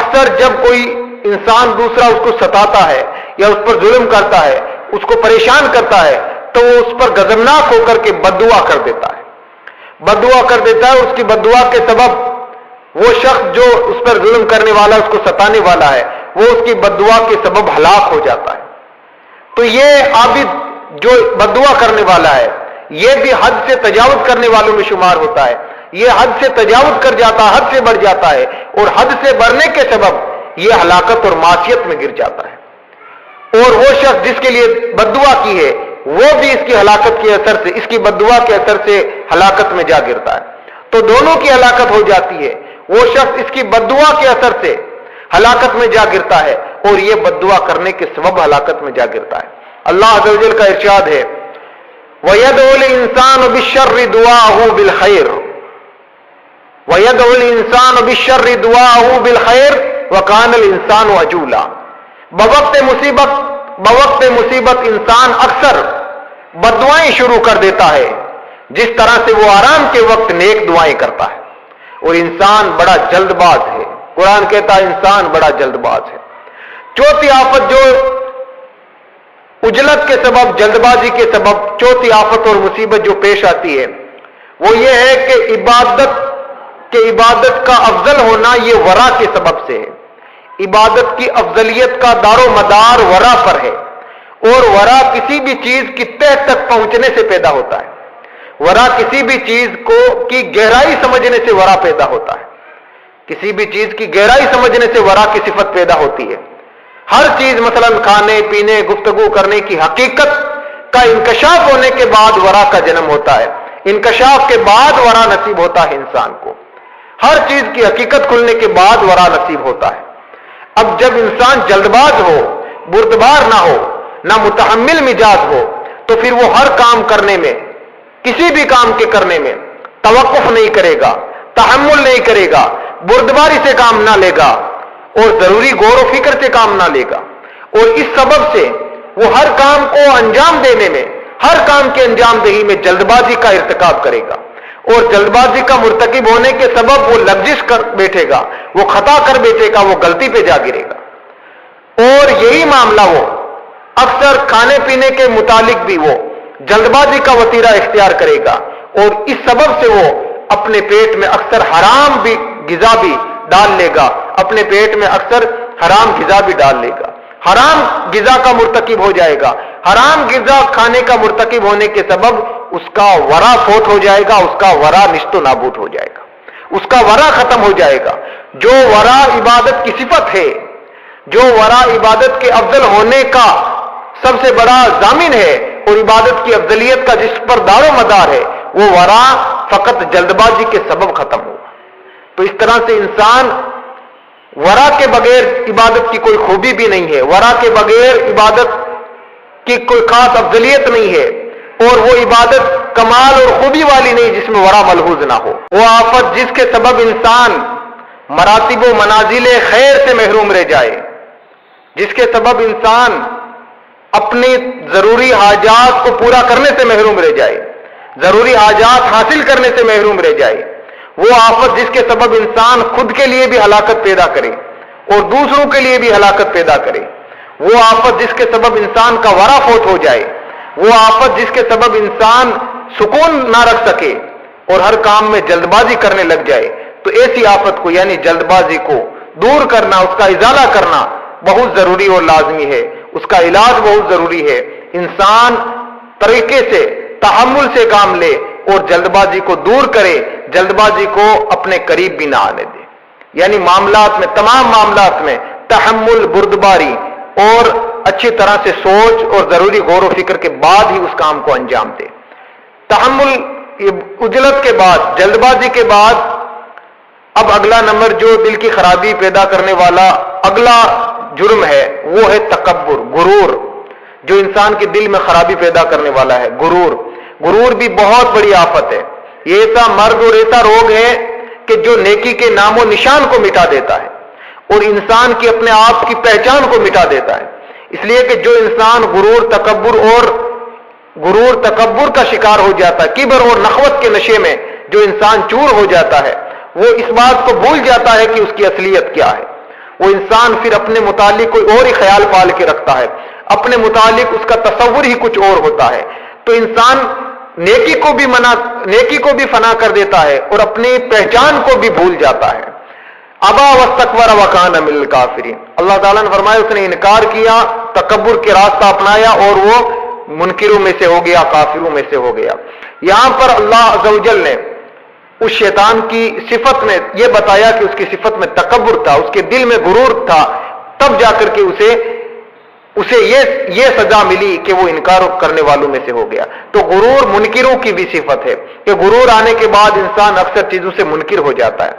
اکثر جب کوئی انسان دوسرا اس کو ستاتا ہے یا اس پر ظلم کرتا ہے، اس کو پریشان کرتا ہے، تو وہ اس پر غضبناک ہو کر کے بد دعا کر دیتا ہے، بد دعا کر دیتا ہے. اس کی بد دعا کے سبب وہ شخص جو اس پر ظلم کرنے والا، اس کو ستانے والا ہے، وہ اس کی بد دعا کے سبب ہلاک ہو جاتا ہے. تو یہ عابد جو بد دعا کرنے والا ہے، یہ بھی حد سے تجاوز کرنے والوں میں شمار ہوتا ہے. یہ حد سے تجاوز کر جاتا ہے، حد سے بڑھ جاتا ہے، اور حد سے بڑھنے کے سبب یہ ہلاکت اور معصیت میں گر جاتا ہے. اور وہ شخص جس کے لیے بد دعا کی ہے، وہ بھی اس کی ہلاکت کے اثر سے، اس کی بد دعا کے اثر سے ہلاکت میں جا گرتا ہے. تو دونوں کی ہلاکت ہو جاتی ہے. وہ شخص اس کی بد دعا کے اثر سے ہلاکت میں جا گرتا ہے، اور یہ بد دعا کرنے کے سبب ہلاکت میں جا گرتا ہے. اللہ عز و جل کا ارشاد ہے وَيَدْعُ الْإِنسَانُ بِالشَّرِّ دُعَاءَهُ بِالْخَيْرِ وَيَدْعُ الْإِنسَانُ بِالشَّرِّ دُعَاءَهُ بِالْخَيْرِ وَكَانَ الْإِنسَانُ عَجُولًا. بوقت مصیبت انسان اکثر بد دعائیں شروع کر دیتا ہے، جس طرح سے وہ آرام کے وقت نیک دعائیں کرتا ہے. اور انسان بڑا جلد باز ہے. قرآن کہتا ہے انسان بڑا جلد باز ہے. چوتھی آفت جو عجلت کے سبب، جلد بازی کے سبب چوتھی آفت اور مصیبت جو پیش آتی ہے، وہ یہ ہے کہ عبادت کا افضل ہونا یہ ورا کے سبب سے ہے. عبادت کی افضلیت کا دار و مدار ورا پر ہے، اور ورا کسی بھی چیز کی تہ تک پہنچنے سے پیدا ہوتا ہے. ورا کسی بھی چیز کی گہرائی سمجھنے سے ورا پیدا ہوتا ہے. کسی بھی چیز کی گہرائی سمجھنے سے ورا کی صفت پیدا ہوتی ہے. ہر چیز مثلا کھانے پینے گفتگو کرنے کی حقیقت کا انکشاف ہونے کے بعد ورا کا جنم ہوتا ہے. انکشاف کے بعد ورا نصیب ہوتا ہے انسان کو. ہر چیز کی حقیقت کھلنے کے بعد ورا نصیب ہوتا ہے. اب جب انسان جلد باز ہو، بردبار نہ ہو، نہ متحمل مزاج ہو، تو پھر وہ ہر کام کرنے میں، کسی بھی کام کے کرنے میں توقف نہیں کرے گا، تحمل نہیں کرے گا، بردباری سے کام نہ لے گا، اور ضروری غور و فکر سے کام نہ لے گا. اور اس سبب سے وہ ہر کام کو انجام دینے میں، ہر کام کے انجام دہی میں جلد بازی کا ارتکاب کرے گا. اور جلد بازی کا مرتکب ہونے کے سبب وہ لغزش کر بیٹھے گا، وہ خطا کر بیٹھے گا، وہ غلطی پہ جا گرے گا. اور یہی معاملہ وہ اکثر کھانے پینے کے متعلق بھی وہ جلد بازی کا وتیرہ اختیار کرے گا، اور اس سبب سے وہ اپنے پیٹ میں اکثر حرام بھی غذا بھی ڈال لے گا، اپنے پیٹ میں اکثر حرام غذا بھی ڈال لے گا، حرام غذا کا مرتکب ہو جائے گا. حرام غذا کھانے کا مرتکب ہونے کے سبب اس کا ورا فوت ہو جائے گا، اس کا ورا نشت و نابود ہو جائے گا، اس کا ورا ختم ہو جائے گا. جو ورا عبادت کی صفت ہے، جو ورا عبادت کے افضل ہونے کا سب سے بڑا ضامن ہے، اور عبادت کی افضلیت کا جس پر دار و مدار ہے، وہ ورا فقط جلد بازی کے سبب ختم ہوگا. تو اس طرح سے انسان ورا کے بغیر عبادت کی کوئی خوبی بھی نہیں ہے، ورا کے بغیر عبادت کی کوئی خاص افضلیت نہیں ہے، اور وہ عبادت کمال اور خوبی والی نہیں جس میں ورا ملحوظ نہ ہو. وہ آفت جس کے سبب انسان مراتب و منازل خیر سے محروم رہ جائے، جس کے سبب انسان اپنی ضروری حاجات کو پورا کرنے سے محروم رہ جائے، ضروری حاجات حاصل کرنے سے محروم رہ جائے. وہ آفت جس کے سبب انسان خود کے لیے بھی ہلاکت پیدا کرے اور دوسروں کے لیے بھی ہلاکت پیدا کرے. وہ آفت جس کے سبب انسان کا ورا فوت ہو جائے. وہ آفت جس کے سبب انسان سکون نہ رکھ سکے اور ہر کام میں جلد بازی کرنے لگ جائے. تو ایسی آفت کو یعنی جلد بازی کو دور کرنا، اس کا ازالہ کرنا بہت ضروری اور لازمی ہے. اس کا علاج بہت ضروری ہے. انسان طریقے سے تحمل سے کام لے اور جلد بازی کو دور کرے، جلد بازی کو اپنے قریب بھی نہ آنے دے. یعنی معاملات میں، تمام معاملات میں تحمل، بردباری اور اچھی طرح سے سوچ اور ضروری غور و فکر کے بعد ہی اس کام کو انجام دے. تحمل، عجلت کے بعد، جلد بازی کے بعد اب اگلا نمبر جو دل کی خرابی پیدا کرنے والا اگلا جرم ہے وہ ہے تکبر، غرور، جو انسان کے دل میں خرابی پیدا کرنے والا ہے. غرور بھی بہت بڑی آفت ہے. یہ ایسا مرض اور ایسا روگ ہے کہ جو نیکی کے نام و نشان کو مٹا دیتا ہے اور انسان کی اپنے آپ کی پہچان کو مٹا دیتا ہے. اس لیے کہ جو انسان غرور تکبر کا شکار ہو جاتا ہے، کبر اور نخوت کے نشے میں جو انسان چور ہو جاتا ہے، وہ اس بات کو بھول جاتا ہے کہ اس کی اصلیت کیا ہے. وہ انسان پھر اپنے متعلق کوئی اور ہی خیال پال کے رکھتا ہے، اپنے متعلق اس کا تصور ہی کچھ اور ہوتا ہے، تو انسان نیکی کو بھی فنا کر دیتا ہے اور اپنی پہچان کو بھی بھول جاتا ہے۔ ابا واستکبر وکان من الکافرین، اللہ تعالیٰ نے فرمایا اس نے انکار کیا، تکبر کے راستہ اپنایا اور وہ منکروں میں سے ہو گیا، کافروں میں سے ہو گیا۔ یہاں پر اللہ عز و جل نے اس شیطان کی صفت میں یہ بتایا کہ اس کی صفت میں تکبر تھا، اس کے دل میں غرور تھا، تب جا کر کے اسے یہ سزا ملی کہ وہ انکار کرنے والوں میں سے ہو گیا۔ تو غرور منکروں کی بھی صفت ہے کہ غرور آنے کے بعد انسان اکثر چیزوں سے منکر ہو جاتا ہے۔